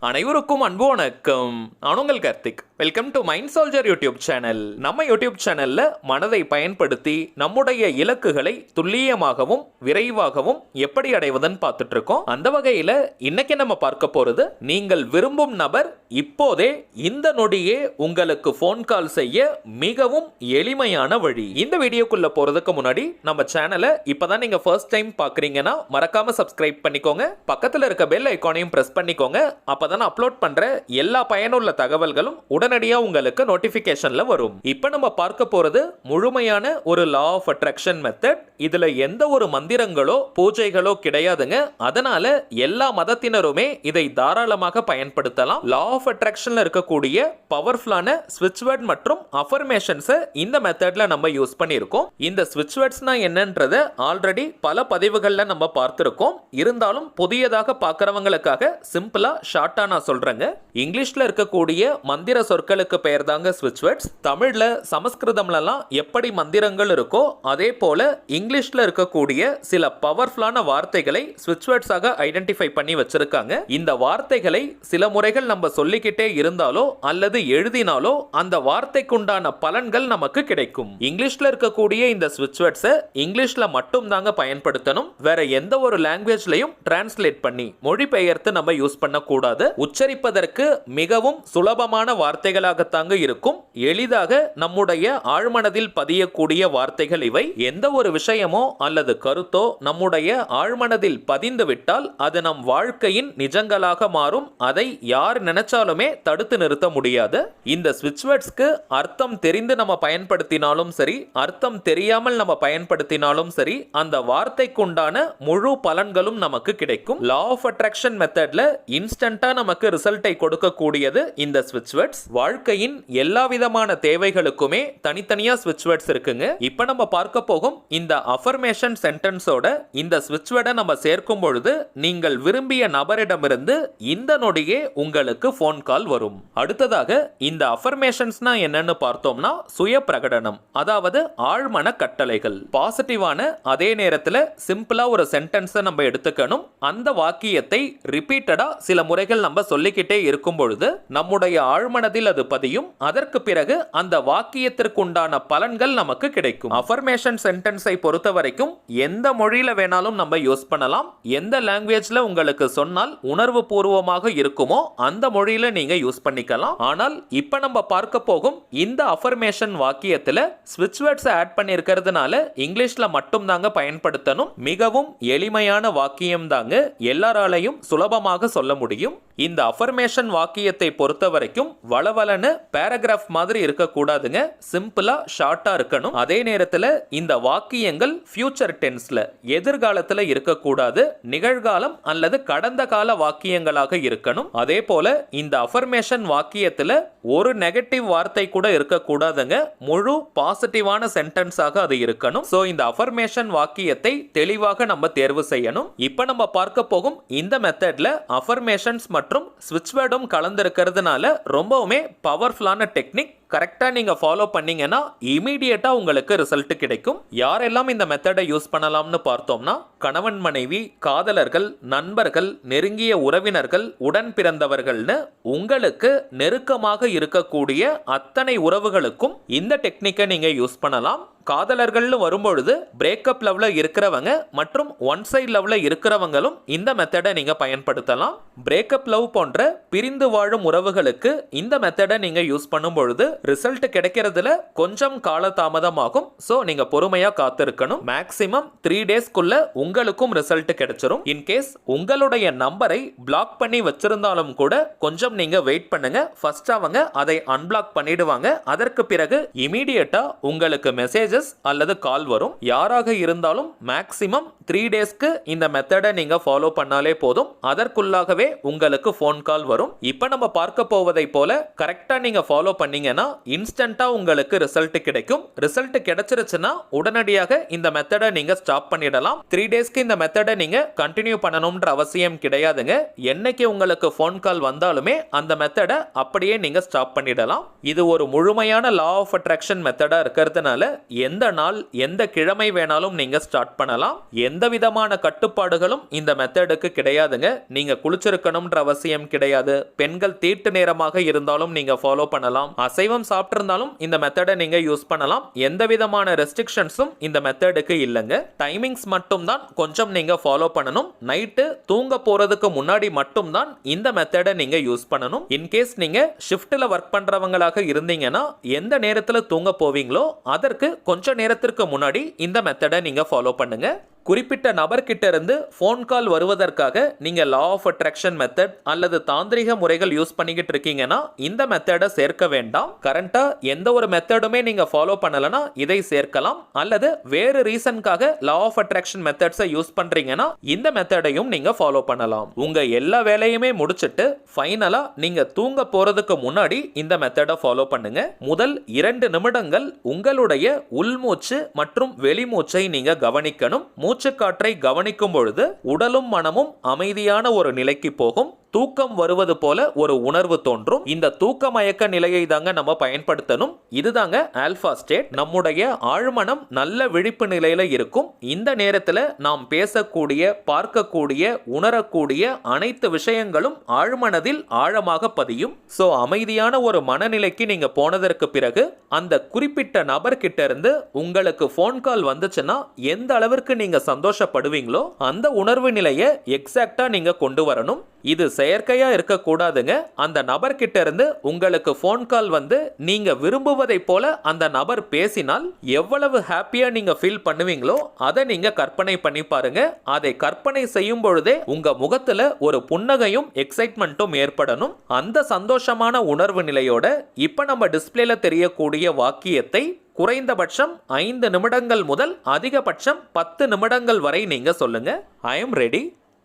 அனைவருக்கும் அன்பு வணக்கம். நான் உங்கள் Karthik. Welcome to mind soldier YouTube channel. நம்ம யூடியூப் சேனல்ல மனதை பயன்படுத்தி நம்முடைய இலக்குகளை துல்லியமாகவும் விரைவாகவும் எப்படி அடைவதுன்னு பார்த்துட்டு இருக்கோம். அந்த வகையில இன்னைக்கு நம்ம பார்க்க போறது, நீங்கள் விரும்பும் நபர் இப்போதே இந்த நொடியே உங்களுக்கு போன் கால் செய்ய மிகவும் எளிமையான வழி. இந்த வீடியோக்குள்ள போறதுக்கு முன்னாடி நம்ம சேனலை இப்பதான் நீங்க ஃபர்ஸ்ட் டைம் பாக்குறீங்கன்னா மறக்காம சப்ஸ்கிரைப் பண்ணிக்கோங்க. பக்கத்துல இருக்க பெல் ஐகானையும் பிரஸ் பண்ணிக்கோங்க. அப்பதான் அப்லோட் பண்ற எல்லா பயனுள்ள தகவல்களும் உடனடியா உங்களுக்கு நோட்டிபிகேஷன்ல வரும். இப்ப நம்ம பார்க்க போறது முழுமையான ஒரு லா ஆஃப் அட்ராக்ஷன் மெத்தட். இதுல எந்த ஒரு மந்திரங்களோ பூஜைகளோ கிடையாதுங்க. அதனால எல்லா மதத்தினருமே இதை தாராளமாக பயன்படுத்தலாம். லா ஆஃப் அட்ராக்ஷன்ல இருக்கக்கூடிய பவர்ஃபுல்லான ஸ்விட்ச் வேர்ட் மற்றும் அஃபர்மேஷன்ஸ் இந்த மெத்தட்ல நம்ம யூஸ் பண்ணியிருக்கோம். இந்த ஸ்விட்ச் வேர்ட்ஸ்னா என்னன்றத ஆல்ரெடி பல பதிவுகள்ல நம்ம பார்த்திருக்கோம். இருந்தாலும் புதியதாக பார்க்கறவங்களுக்காக சிம்பிளா ஷார்ட்டா நான் சொல்றேங்க. இங்கிலீஷ்ல இருக்கக்கூடிய மந்திர சொற்களுக்கு பெயர் தாங்க ஸ்விட்ச் வேர்ட்ஸ். தமிழ்ல சமஸ்கிருதம்லாம் எப்படி மந்திரங்கள் இருக்கோ அதே போல இங்கிலீஷ்ல இருக்கக்கூடிய சில பவர்ஃபுல்லான வார்த்தைகளை ஸ்விட்ச் வேர்ட்ஸாக ஐடென்டிஃபை பண்ணி வச்சிருக்காங்க. இந்த வார்த்தைகளை சில முறைகள் நம்ம சொல்லிக்கிட்டே இருந்தாலோ அல்லது எழுதினாலோ அந்த வார்த்தைக்குண்டான பலன்கள் நமக்கு கிடைக்கும். இங்கிலீஷ்ல இருக்கக்கூடிய இந்த ஸ்விட்ச் வேர்ட்ஸை இங்கிலீஷ்ல மட்டும் தாங்க பயன்படுத்தணும். வேற எந்த ஒரு லாங்குவேஜ்லயும் டிரான்ஸ்லேட் பண்ணி மொழிபெயர்த்து நம்ம யூஸ் பண்ணக்கூடாது. உச்சரிப்பதற்கு மிகவும் சுலபமான வார்த்தைகளாகத்தாங்க இருக்கும். எளிதாக நம்முடைய ஆழ்மனதில் பதியக்கூடிய வார்த்தைகள் இவை. எந்த ஒரு விஷயமோ அல்லது கருத்தோ நம்முடைய ஆழ்மனதில் பதிந்து விட்டால் அது நம் வாழ்க்கையின் நிஜங்களாக மாறும். அதை யார் நினைச்சாலுமே தடுத்து நிறுத்த முடியாது. இந்த ஸ்விட்ச் வேர்ட்ஸ்க்கு அர்த்தம் தெரிந்து நம்ம பயன்படுத்தினாலும் சரி, அர்த்தம் தெரியாமல் நம்ம பயன்படுத்தினாலும் சரி, அந்த வார்த்தைக்குண்டான முழு பலன்களும் நமக்கு கிடைக்கும். லா ஆஃப் அட்ராக்ஷன் மெத்தட்ல இன்ஸ்டன்டா நமக்கு ரிசல்ட்டை கொடுக்கக்கூடியது இந்த ஸ்விட்ச் வேர்ட்ஸ். வாழ்க்கையின் எல்லா விதமான தேவைகளுக்குமே தனித்தனியா ஸ்விட்ச் வேர்ட்ஸ் இருக்குங்க. இப்போ நம்ம பார்க்க போகும் இந்த அஃபர்மேஷன் சென்டென்ஸோட இந்த ஸ்விட்ச் வேர்டை நம்ம சேர்க்கும் பொழுது நீங்கள் விரும்பிய நபரிடமிருந்து இந்த நொடியே உங்களுக்கு போன் கால் வரும். அடுத்ததாக இந்த அஃபர்மேஷன்ஸ்னா என்னன்னு பார்த்தோம்னா சுய பிரகடனம், அதாவது ஆழ்மன கட்டளைகள். பாசிட்டிவான அதே நேரத்தில் சிம்பிளா ஒரு சென்டென்ஸை நம்ம எடுத்துக்கணும். அந்த வாக்கியத்தை ரிப்பீட்டடா சில முறைகள் நம்ம சொல்லிக்கிட்டே இருக்கும் பொழுது நம்முடைய ஆழ்மனதில் அது பதியும். அதற்கு பிறகு அந்த வாக்கியத்திற்குண்டான பலன்கள் நமக்கு கிடைக்கும். அஃபர்மேஷன் சென்டென்ஸை பொறுத்த வரைக்கும் எந்த மொழியில வேணாலும் நம்ம யூஸ் பண்ணலாம். எந்த லாங்குவேஜ்ல உங்களுக்கு சொன்னால் உணர்வு பூர்வமாக இருக்குமோ அந்த மொழியில நீங்க யூஸ் பண்ணிக்கலாம். ஆனால் இப்ப நம்ம பார்க்க போகும் இந்த அஃபர்மேஷன் வாக்கியத்துல ஸ்விட்ச் வேர்ட்ஸ் ஆட் பண்ணியிருக்கிறதுனால இங்கிலீஷ்ல மட்டும் தாங்க பயன்படுத்தணும். மிகவும் எளிமையான வாக்கியம் தாங்க, எல்லாராலையும் சுலபமாக சொல்ல முடியும். இந்த அஃபர்மேஷன் வாக்கியத்தை பொறுத்த வரைக்கும் வளவலன்னு பேராகிராஃப் மாதிரி இருக்கக்கூடாதுங்க. சிம்பிளா ஷார்ட்டா இருக்கணும். அதே நேரத்தில் இந்த வாக்கியங்கள் ஃபியூச்சர் டென்ஸ்ல எதிர்காலத்தில் இருக்கக்கூடாது. நிகழ்காலம் அல்லது கடந்த கால வாக்கியங்களாக இருக்கணும். அதே போல இந்த அஃபர்மேஷன் வாக்கியத்தில் ஒரு நெகட்டிவ் வார்த்தை கூட இருக்கக்கூடாதுங்க. முழு பாசிட்டிவான சென்டென்ஸாக அது இருக்கணும். சோ இந்த அஃபர்மேஷன் வாக்கியத்தை தெளிவாக நம்ம தேர்வு செய்யணும். இப்போ நம்ம பார்க்க போகும் இந்த மெத்தட்ல அஃபர்மேஷன்ஸ் மற்றும் ஸ்விட்ச் வேர்டும் கலந்திருக்கிறதுனால ரொம்பவுமே பவர்ஃபுல்லான டெக்னிக். கரெக்டா நீங்க ஃபாலோ பண்ணீங்கன்னா இமீடியட்டா உங்களுக்கு ரிசல்ட் கிடைக்கும். யாரெல்லாம் இந்த மெத்தடை யூஸ் பண்ணலாம்னு பார்த்தோம்னா, கணவன் மனைவி, காதலர்கள், நண்பர்கள், நெருங்கிய உறவினர்கள், உடன் பிறந்தவர்கள்னு உங்களுக்கு நெருக்கமாக இருக்கக்கூடிய அத்தனை உறவுகளுக்கும் இந்த டெக்னிக்கை நீங்க யூஸ் பண்ணலாம். காதலர்கள்னு வரும்பொழுது பிரேக்கப் லவ்ல இருக்கிறவங்க மற்றும் ஒன் சைட் லவ்ல இருக்கிறவங்களும் இந்த மெத்தடை நீங்க பயன்படுத்தலாம். பிரேக்கப் லவ் போன்ற பிரிந்து வாழும் உறவுகளுக்கு இந்த மெத்தடை நீங்க யூஸ் பண்ணும் பொழுது ரிசல்ட் கிடைக்கிறதுல கொஞ்சம் கால தாமதமாகும். சோ நீங்க பொறுமையா காத்திருக்கணும். மேக்ஸிமம் 3 டேஸ்க்குள்ள உங்களுக்கும் ரிசல்ட் கிடைச்சிரும். இன்கேஸ் உங்களுடைய நம்பரை பிளாக் பண்ணி வச்சிருந்தாலும் கூட கொஞ்சம் நீங்க வெயிட் பண்ணுங்க. ஃபர்ஸ்ட் அவங்க அதை அன்பிளாக் பண்ணிடுவாங்க. அதற்கு பிறகு இமீடியட்டா உங்களுக்கு மெசேஜஸ் அல்லது கால் வரும். யாராக இருந்தாலும் மேக்ஸிமம் 3 டேஸ்க்கு இந்த மெத்தடை நீங்க ஃபாலோ பண்ணாலே போதும். அதற்குள்ளாகவே உங்களுக்கு போன் கால் வரும். இப்போ நம்ம பார்க்க போவதை போல கரெக்டா நீங்க ஃபாலோ பண்ணீங்கன்னா இன்ஸ்டன்ட்டா உங்களுக்கு ரிசல்ட் கிடைக்கும். ரிசல்ட் கிடைச்சிருச்சுன்னா உடனடியாக இந்த மெத்தடை நீங்க ஸ்டாப் பண்ணிடலாம். 3 டேஸ்க்கு இந்த மெத்தடை நீங்க கண்டினியூ பண்ணணும்ன்ற அவசியம் கிடையாதுங்க. என்னைக்கு உங்களுக்கு போன் கால் வந்தாலுமே அந்த மெத்தடை அப்படியே நீங்க ஸ்டாப் பண்ணிடலாம். இது ஒரு முழுமையான லா ஆஃப் அட்ராக்ஷன் மெத்தடா இருக்கிறதுனால எந்த நாள் எந்த கிழமை வேணாலும் நீங்க ஸ்டார்ட் பண்ணலாம். எந்த விதமான கட்டுப்பாடுகளும் இந்த மெத்தடுக்கு கிடையாதுங்க. நீங்க குளிச்சிருக்கணும்ன்ற அவசியம் கிடையாது. பெண்கள் தீட்டு நேரமாக இருந்தாலும் நீங்க ஃபாலோ பண்ணலாம். அசைவம் சாப்பிட்டிருந்தாலும் இந்த மெத்தடை நீங்க யூஸ் பண்ணலாம். எந்த விதமான ரெஸ்ட்ரிக்ஷன்ஸும் இந்த மெத்தடுக்கு இல்லைங்க. டைமிங்ஸ் மட்டும் தான் கொஞ்சம் நீங்க ஃபாலோ பண்ணணும். நைட்டு தூங்க போறதுக்கு முன்னாடி மட்டும் தான் இந்த மெத்தடை நீங்க யூஸ் பண்ணணும். இன்கேஸ் நீங்க ஷிஃப்ட்ல ஒர்க் பண்றவங்களாக இருந்தீங்கன்னா எந்த நேரத்துல தூங்க போவீங்களோ அதற்கு கொஞ்ச நேரத்திற்கு முன்னாடி இந்த மெத்தடை நீங்க ஃபாலோ பண்ணுங்க. குறிப்பிட்ட நபர்கிட்ட இருந்து ஃபோன் கால் வருவதற்காக நீங்க லா ஆஃப் அட்ராக்ஷன் மெத்தட் அல்லது தாந்திரிக முறைகள் யூஸ் பண்ணிக்கிட்டு இருக்கீங்கன்னா இந்த மெத்தடை சேர்க்க வேண்டாம். கரண்டா எந்த ஒரு மெத்தடுமே நீங்க ஃபாலோ பண்ணலனா இதை சேர்க்கலாம். அல்லது வேறு ரீசன்காக லா ஆஃப் அட்ராக்ஷன் மெத்தட்ஸை யூஸ் பண்றீங்கன்னா இந்த மெத்தடையும் நீங்க ஃபாலோ பண்ணலாம். உங்க எல்லா வேலையுமே முடிச்சிட்டு ஃபைனலா நீங்க தூங்க போறதுக்கு முன்னாடி இந்த மெத்தடை ஃபாலோ பண்ணுங்க. முதல் 2 நிமிடங்கள் உங்களுடைய உள்மூச்சு மற்றும் வெளிமூச்சை நீங்க கவனிக்கணும். மூச்சுக்காற்றை கவனிக்கும் பொழுது உடலும் மனமும் அமைதியான ஒரு நிலைக்கு போகும். தூக்கம் வருவது போல ஒரு உணர்வு தோன்றும். இந்த தூக்க மயக்க நிலையை தாங்க நம்ம பயன்படுத்தணும். இதுதாங்க ஆல்பா ஸ்டேட். நம்முடைய ஆழ்மனம் நல்ல விழிப்பு நிலையில இருக்கும். இந்த நேரத்தில் நாம் பேசக்கூடிய, பார்க்கக்கூடிய, உணரக்கூடிய அனைத்து விஷயங்களும் ஆழ்மனதில் ஆழமாக பதியும். சோ அமைதியான ஒரு மனநிலைக்கு நீங்க போனதற்கு பிறகு அந்த குறிப்பிட்ட நபர்கிட்ட இருந்து உங்களுக்கு போன் கால் வந்துச்சுன்னா எந்த அளவிற்கு நீங்க சந்தோஷப்படுவீங்களோ அந்த உணர்வு நிலையை எக்ஸாக்டா நீங்க கொண்டு வரணும். இது செயற்கையா இருக்க கூடாதுங்க. அந்த நபர்கிட்ட இருந்து உங்களுக்கு போன் கால் வந்து நீங்க விரும்புவதை போல அந்த நபர் பேசினால் எவ்வளவு ஹாப்பியா நீங்க ஃபீல் பண்ணுவீங்களோ அதை நீங்க கற்பனை பண்ணி பாருங்க. அதை கற்பனை செய்யும் பொழுதே உங்க முகத்துல ஒரு புன்னகையும் எக்ஸைட்மெண்ட்டும் ஏற்படணும். அந்த சந்தோஷமான உணர்வு நிலையோட இப்ப நம்ம டிஸ்பிளேல தெரியக்கூடிய வாக்கியத்தை குறைந்தபட்சம் 5 நிமிடங்கள் முதல் அதிகபட்சம் 10 நிமிடங்கள் வரை நீங்க சொல்லுங்க. I am ready.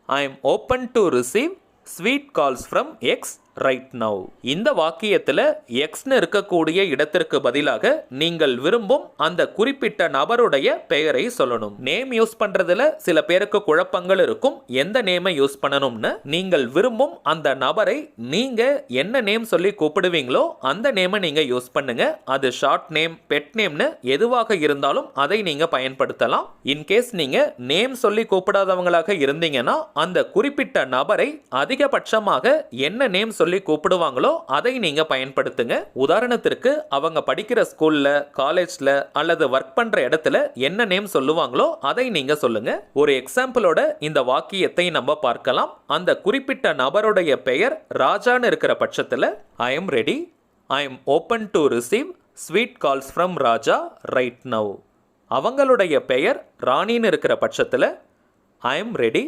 I am open to receive sweet calls from X right now. இந்த வாக்கியத்தில் எக்ஸ்னு இருக்கக்கூடிய இடத்திற்கு பதிலாக நீங்கள் விரும்பும் அந்த குறிப்பிட்ட நபருடைய பெயரை சொல்லணும். நேம் யூஸ் பண்றதுல சில பேருக்கு குழப்பங்கள் இருக்கும். எந்த நேமை யூஸ் பண்ணணும்னு நீங்கள் விரும்பும் அந்த நபரை நீங்க என்ன நேம் சொல்லி கூப்பிடுவீங்களோ அந்த நேமை நீங்க யூஸ் பண்ணுங்க. அது ஷார்ட் நேம், பெட் நேம்னு எதுவாக இருந்தாலும் அதை நீங்க பயன்படுத்தலாம். இன்கேஸ் நீங்க நேம் சொல்லி கூப்பிடாதவங்களாக இருந்தீங்கன்னா அந்த குறிப்பிட்ட நபரை அதிகபட்சமாக என்ன நேம் சொல்லி கூப்பிடுவாங்களோ அதை நீங்க பயன்படுத்துங்க. உதாரணத்திற்கு அவங்க படிக்கிற ஸ்கூல்ல, காலேஜ்ல அல்லது ஒர்க் பண்ற இடத்துல என்ன நேம் சொல்லுவாங்களோ அதை நீங்க சொல்லுங்க. ஒரு எக்ஸாம்பிளோட இந்த வாக்கியத்தை நம்ம பார்க்கலாம். அந்த குறிப்பிட்ட நபருடைய பெயர் ராஜான்னு இருக்கிற பட்சத்தில் I am ready. I am open to receive sweet calls from Raja right now. அவங்களுடைய பெயர் ராணின்னு இருக்கிற பட்சத்தில் I am ready.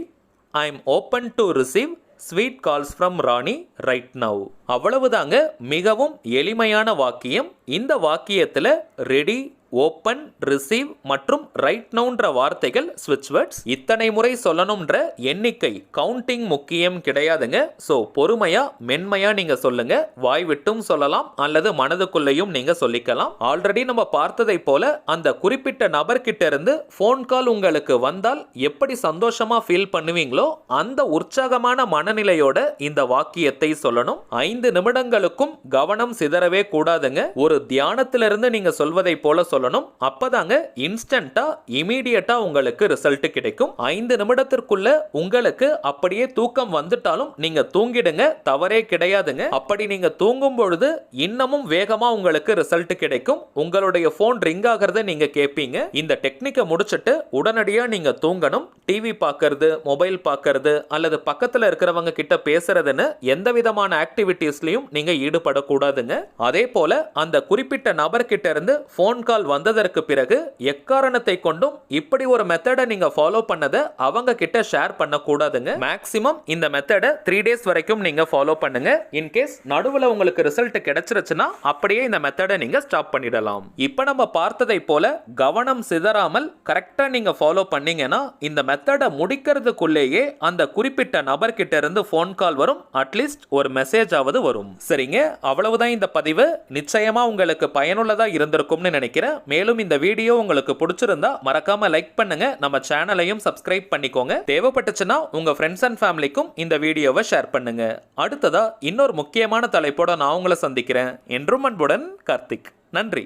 I am open to receive sweet calls from Rani right now. அவ்வளவுதாங்க. மிகவும் எளிமையான வாக்கியம். இந்த வாக்கியத்தில் ரெடி, ஓப்பன், ரிசீவ் மற்றும் ரைட் நவுன்ற வார்த்தைகள் ஸ்விட்ச் வேர்ட்ஸ். இத்தனை முறை சொல்லணும்ன்ற எண்ணிக்கை கவுண்டிங் முக்கியம் கிடையாதுங்க. ஸோ பொறுமையா மென்மையா நீங்க சொல்லுங்க. வாய் விட்டும் சொல்லலாம் அல்லது மனதுக்குள்ளேயும் நீங்க சொல்லிக்கலாம். ஆல்ரெடி நம்ம பார்த்ததை போல அந்த குறிப்பிட்ட நபர்கிட்ட இருந்து போன் கால் உங்களுக்கு வந்தால் எப்படி சந்தோஷமா ஃபீல் பண்ணுவீங்களோ அந்த உற்சாகமான மனநிலையோட இந்த வாக்கியத்தை சொல்லணும். 5 நிமிடங்களுக்கும் கவனம் சிதறவே கூடாதுங்க. ஒரு தியானத்திலிருந்து நீங்க சொல்வதை போல சொல்லணும். அப்பதாங்க இன்ஸ்டன்டா, இமீடியட்டா உங்களுக்கு ரிசல்ட் கிடைக்கும். 5 நிமிடத்திற்குள்ள உங்களுக்கு அப்படியே தூக்கம் வந்துட்டாலும் நீங்க தூங்கிடுங்க, தவறே கிடையாதுங்க. அப்படி நீங்க தூங்கும் பொழுது இன்னமும் வேகமா உங்களுக்கு ரிசல்ட் கிடைக்கும். உங்களுடைய போன் ரிங் ஆகிறத நீங்க கேட்பீங்க. இந்த டெக்னிக்கை முடிச்சிட்டு உடனடியா நீங்க தூங்கணும். டிவி பார்க்கறது, மொபைல் பார்க்கறது அல்லது பக்கத்துல இருக்கிறவங்க கிட்ட பேசுறதுன்னு எந்த விதமான ஆக்டிவிட்டீஸ்லயும் நீங்க ஈடுபடக்கூடாதுங்க. அதே போல அந்த குறிப்பிட்ட நபர்கிட்ட இருந்து போன் கால் வந்ததற்கு பிறகு எக்காரணத்தை கொண்டும் இப்படி ஒரு மெத்தடை நீங்க ஃபாலோ பண்ணதை அவங்க கிட்ட ஷேர் பண்ண கூடாதுங்க. மேக்ஸிமம் இந்த மெத்தடை 3 டேஸ் வரைக்கும் நீங்க ஃபாலோ பண்ணுங்க. இன்கேஸ் நடுவுல உங்களுக்கு ரிசல்ட் கிடைச்சிருச்சுன்னா அப்படியே இந்த மெத்தடை நீங்க ஸ்டாப் பண்ணிடலாம். இப்ப நம்ம பார்த்ததை போல கவனம் சிதறாமல் கரெக்டா நீங்க ஃபாலோ பண்ணீங்கன்னா இந்த மெத்தடை முடிக்கிறதுக்குள்ளேயே அந்த குறிப்பிட்ட நபர்கிட்ட இருந்து போன் கால் வரும். அட்லீஸ்ட் ஒரு மெசேஜ் ஆவது வரும். சரிங்க, அவ்வளவுதான் இந்த பதிவு. நிச்சயமா உங்களுக்கு பயனுள்ளதா இருந்திருக்கும்னு நினைக்கிறேன். மேலும் இந்த வீடியோ உங்களுக்கு பிடிச்சிருந்தா மறக்காம லைக் பண்ணுங்க. நம்ம சேனலையும் சப்ஸ்கிரைப் பண்ணிக்கோங்க. தேவைப்பட்டுச்சுன்னா உங்க ஃப்ரெண்ட்ஸ் அண்ட் ஃபேமிலிக்கும் இந்த வீடியோவை ஷேர் பண்ணுங்க. அடுத்ததா இன்னொரு முக்கியமான தலைப்போட நான் உங்களை சந்திக்கிறேன். என்றும் அன்புடன் கார்த்திக். நன்றி.